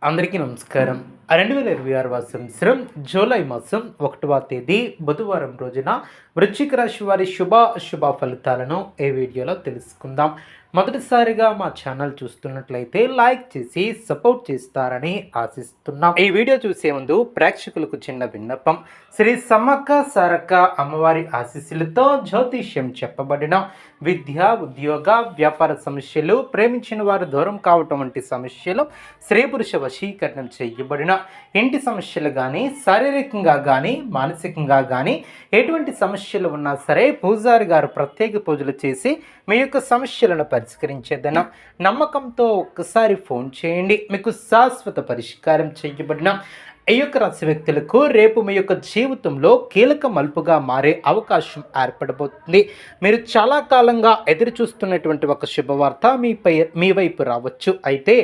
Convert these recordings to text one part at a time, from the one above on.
అందరికీ నమస్కారం. 2026 సంవత్సరం జూలై మాసం 1వ తేదీ బుధవారం రోజున వృశ్చిక రాశి వారి శుభ ఫలితాలను ఈ వీడియోలో తెలుసుకుందాం. మొదటిసారిగా మా ఛానల్ చూస్తున్నట్లయితే లైక్ చేసి సపోర్ట్ చేస్తారని ఆశిస్తున్నాం. ఈ వీడియో చూసే ముందు ప్రేక్షకులకు చిన్న విన్నపం. శ్రీ సమ్మక్క సారక్క అమ్మవారి ఆశీస్సులతో జ్యోతిష్యం చెప్పబడిన విద్య, ఉద్యోగ, వ్యాపార సమస్యలు, ప్రేమించిన వారు దూరం కావటం వంటి సమస్యలు, స్త్రీ పురుష వశీకరణం చేయబడిన ఇంటి సమస్యలు కానీ, శారీరకంగా కానీ, మానసికంగా కానీ ఎటువంటి సమస్యలు ఉన్నా సరే పూజారి గారు ప్రత్యేక పూజలు చేసి మీ యొక్క సమస్యలను పరిష్కరించేదన నమ్మకంతో ఒక్కసారి ఫోన్ చేయండి. మీకు శాశ్వత పరిష్కారం చేయబడిన ఈ యొక్క రాశి వ్యక్తులకు రేపు మీ యొక్క జీవితంలో కీలక మలుపుగా మారే అవకాశం ఏర్పడబోతుంది. మీరు చాలా కాలంగా ఎదురు చూస్తున్నటువంటి ఒక శుభవార్త మీ వైపు రావచ్చు. అయితే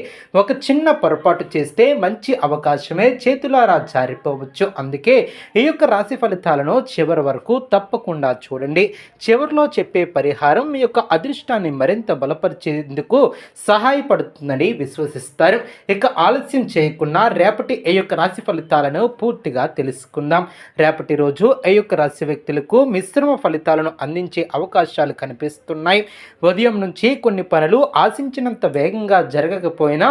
ఒక చిన్న పొరపాటు చేస్తే మంచి అవకాశమే చేతులారా జారిపోవచ్చు. అందుకే ఈ యొక్క రాశి ఫలితాలను చివరి వరకు తప్పకుండా చూడండి. చివరిలో చెప్పే పరిహారం మీ యొక్క అదృష్టాన్ని మరింత బలపరిచేందుకు సహాయపడుతుందని విశ్వసిస్తారు. ఇక ఆలస్యం చేయకుండా రేపటి ఈ యొక్క రాశి ఫలితాలను పూర్తిగా తెలుసుకుందాం. రేపటి రోజు ఈ యొక్క రాశి వ్యక్తులకు మిశ్రమ ఫలితాలను అందించే అవకాశాలు కనిపిస్తున్నాయి. ఉదయం నుంచి కొన్ని పనులు ఆశించినంత వేగంగా జరగకపోయినా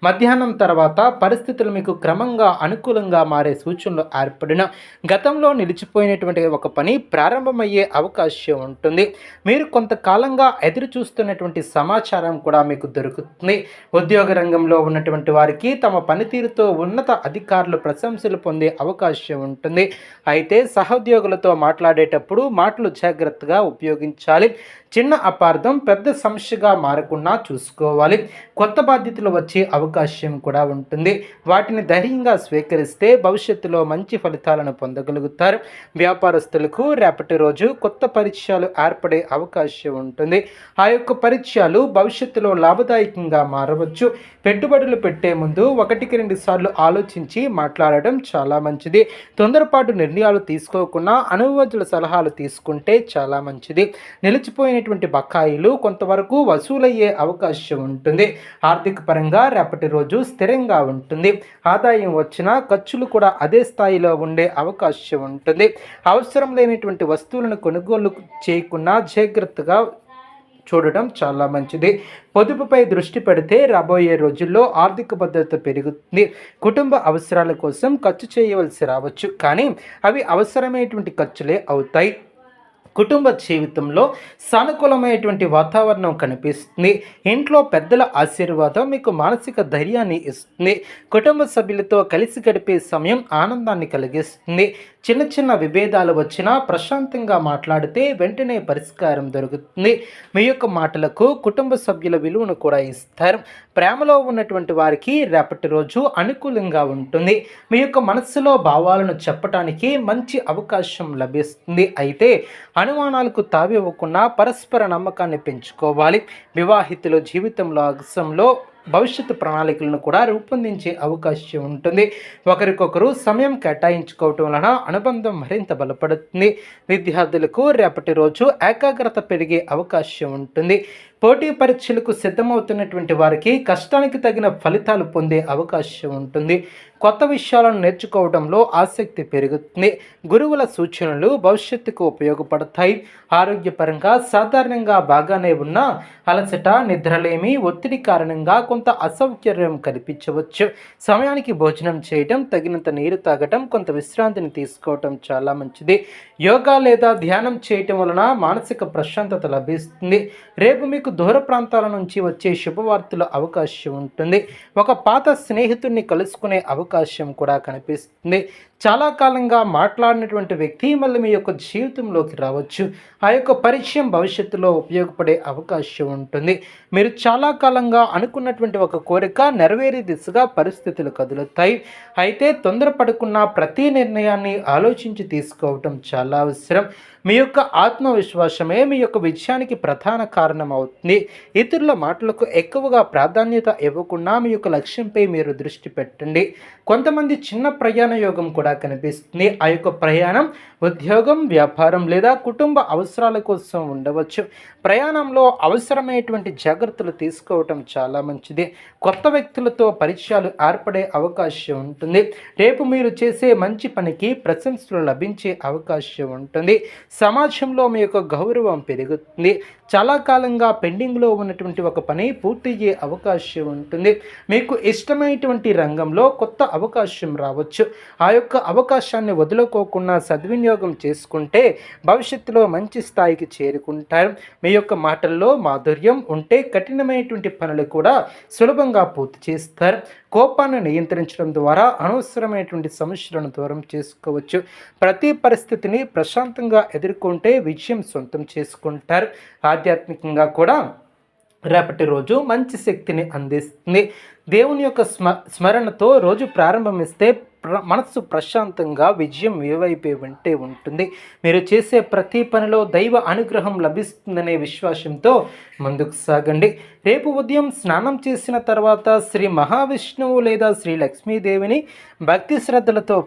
మధ్యాహ్నం తర్వాత పరిస్థితులు మీకు క్రమంగా అనుకూలంగా మారే సూచనలు ఏర్పడిన గతంలో నిలిచిపోయినటువంటి ఒక పని ప్రారంభమయ్యే అవకాశం ఉంటుంది. మీరు కొంతకాలంగా ఎదురు చూస్తున్నటువంటి సమాచారం కూడా మీకు దొరుకుతుంది. ఉద్యోగ రంగంలో ఉన్నటువంటి వారికి తమ పనితీరుతో ఉన్నత అధికారులు ప్రశంసలు పొందే అవకాశం ఉంటుంది. అయితే సహోద్యోగులతో మాట్లాడేటప్పుడు మాటలు జాగ్రత్తగా ఉపయోగించాలి. చిన్న అపార్థం పెద్ద సమస్యగా మారకుండా చూసుకోవాలి. కొత్త బాధ్యతలు వచ్చే అవకాశం కూడా ఉంటుంది. వాటిని ధైర్యంగా స్వీకరిస్తే భవిష్యత్తులో మంచి ఫలితాలను పొందగలుగుతారు. వ్యాపారస్తులకు రేపటి రోజు కొత్త పరిచయాలు ఏర్పడే అవకాశం ఉంటుంది. ఆ యొక్క పరిచయాలు భవిష్యత్తులో లాభదాయకంగా మారవచ్చు. పెట్టుబడులు పెట్టే ముందు 1-2 సార్లు ఆలోచించి మాట్లాడటం చాలా మంచిది. తొందరపాటు నిర్ణయాలు తీసుకోకుండా అనుభవజ్ఞుల సలహాలు తీసుకుంటే చాలా మంచిది. నిలిచిపోయినటువంటి బకాయిలు కొంతవరకు వసూలయ్యే అవకాశం ఉంటుంది. ఆర్థిక పరంగా రేపటి రోజు స్థిరంగా ఉంటుంది. ఆదాయం వచ్చినా ఖర్చులు కూడా అదే స్థాయిలో ఉండే అవకాశం ఉంటుంది. అవసరం లేనటువంటి వస్తువులను కొనుగోలు చేయకుండా జాగ్రత్తగా చూడటం చాలా మంచిది. పొదుపుపై దృష్టి పెడితే రాబోయే రోజుల్లో ఆర్థిక భద్రత పెరుగుతుంది. కుటుంబ అవసరాల కోసం ఖర్చు చేయవలసి రావచ్చు, కానీ అవి అవసరమైనటువంటి ఖర్చులే అవుతాయి. కుటుంబ జీవితంలో సానుకూలమైనటువంటి వాతావరణం కనిపిస్తుంది. ఇంట్లో పెద్దల ఆశీర్వాదం మీకు మానసిక ధైర్యాన్ని ఇస్తుంది. కుటుంబ సభ్యులతో కలిసి గడిపే సమయం ఆనందాన్ని కలిగిస్తుంది. చిన్న చిన్న విభేదాలు వచ్చినా ప్రశాంతంగా మాట్లాడితే వెంటనే పరిష్కారం దొరుకుతుంది. మీ యొక్క మాటలకు కుటుంబ సభ్యుల విలువను కూడా ఇస్తారు. ప్రేమలో ఉన్నటువంటి వారికి రేపటి రోజు అనుకూలంగా ఉంటుంది. మీ యొక్క మనస్సులో భావాలను చెప్పడానికి మంచి అవకాశం లభిస్తుంది. అయితే అనుమానాలకు తావివ్వకుండా పరస్పర నమ్మకాన్ని పెంచుకోవాలి. వివాహితుల జీవితంలో అగసంలో భవిష్యత్తు ప్రణాళికలను కూడా రూపొందించే అవకాశం ఉంటుంది. ఒకరికొకరు సమయం కేటాయించుకోవటం వలన అనుబంధం మరింత బలపడుతుంది. విద్యార్థులకు రేపటి రోజు ఏకాగ్రత పెరిగే అవకాశం ఉంటుంది. పోటీ పరీక్షలకు సిద్ధమవుతున్నటువంటి వారికి కష్టానికి తగిన ఫలితాలు పొందే అవకాశం ఉంటుంది. కొత్త విషయాలను నేర్చుకోవడంలో ఆసక్తి పెరుగుతుంది. గురువుల సూచనలు భవిష్యత్తుకు ఉపయోగపడతాయి. ఆరోగ్యపరంగా సాధారణంగా బాగానే ఉన్న అలసట, నిద్రలేమి, ఒత్తిడి కారణంగా కొంత అసౌకర్యం కనిపించవచ్చు. సమయానికి భోజనం చేయటం, తగినంత నీరు తాగటం, కొంత విశ్రాంతిని తీసుకోవటం చాలా మంచిది. యోగా లేదా ధ్యానం చేయటం వలన మానసిక ప్రశాంతత లభిస్తుంది. రేపు మీకు దూర ప్రాంతాల నుంచి వచ్చే శుభవార్తల అవకాశం ఉంటుంది. ఒక పాత స్నేహితుడిని కలుసుకునే అవకాశం కూడా కనిపిస్తుంది. చాలా కాలంగా మాట్లాడినటువంటి వ్యక్తి మళ్ళీ మీ యొక్క జీవితంలోకి రావచ్చు. ఆ యొక్క పరిచయం భవిష్యత్తులో ఉపయోగపడే అవకాశం ఉంటుంది. మీరు చాలా కాలంగా అనుకున్నటువంటి ఒక కోరిక నెరవేరే దిశగా పరిస్థితులు కదులుతాయి. అయితే తొందరపడకున్న ప్రతి నిర్ణయాన్ని ఆలోచించి తీసుకోవటం చాలా అవసరం. మీ యొక్క ఆత్మవిశ్వాసమే మీ యొక్క విజయానికి ప్రధాన కారణం అవుతుంది. జరుగుతుంది. ఇతరుల మాటలకు ఎక్కువగా ప్రాధాన్యత ఇవ్వకుండా మీ యొక్క లక్ష్యంపై మీరు దృష్టి పెట్టండి. కొంతమంది చిన్న ప్రయాణ యోగం కూడా కనిపిస్తుంది. ఆ యొక్క ప్రయాణం ఉద్యోగం, వ్యాపారం లేదా కుటుంబ అవసరాల కోసం ఉండవచ్చు. ప్రయాణంలో అవసరమైనటువంటి జాగ్రత్తలు తీసుకోవటం చాలా మంచిది. కొత్త వ్యక్తులతో పరిచయాలు ఏర్పడే అవకాశం ఉంటుంది. రేపు మీరు చేసే మంచి పనికి ప్రశంసలు లభించే అవకాశం ఉంటుంది. సమాజంలో మీ యొక్క గౌరవం పెరుగుతుంది. చాలా కాలంగా పెండింగ్లో ఉన్నటువంటి ఒక పని పూర్తయ్యే అవకాశం ఉంటుంది. మీకు ఇష్టమైనటువంటి రంగంలో కొత్త అవకాశం రావచ్చు. ఆ యొక్క అవకాశాన్ని వదులుకోకుండా సద్వినియోగం చేసుకుంటే భవిష్యత్తులో మంచి స్థాయికి చేరుకుంటారు. మీ యొక్క మాటల్లో మాధుర్యం ఉంటే కఠినమైనటువంటి పనులు కూడా సులభంగా పూర్తి చేస్తారు. కోపాన్ని నియంత్రించడం ద్వారా అనవసరమైనటువంటి సమస్యలను దూరం చేసుకోవచ్చు. ప్రతి పరిస్థితిని ప్రశాంతంగా ఎదుర్కొంటే విజయం సొంతం చేసుకుంటారు. ఆధ్యాత్మికంగా కూడా రేపటి రోజు మంచి శక్తిని అందిస్తుంది. దేవుని యొక్క స్మరణతో రోజు ప్రారంభమిస్తే మనస్సు ప్రశాంతంగా విజయం ఏవైపే ఉంటే ఉంటుంది. మీరు చేసే ప్రతి పనిలో దైవ అనుగ్రహం లభిస్తుందనే విశ్వాసంతో ముందుకు సాగండి. రేపు ఉదయం స్నానం చేసిన తర్వాత శ్రీ మహావిష్ణువు లేదా శ్రీ లక్ష్మీదేవిని భక్తి శ్రద్ధలతో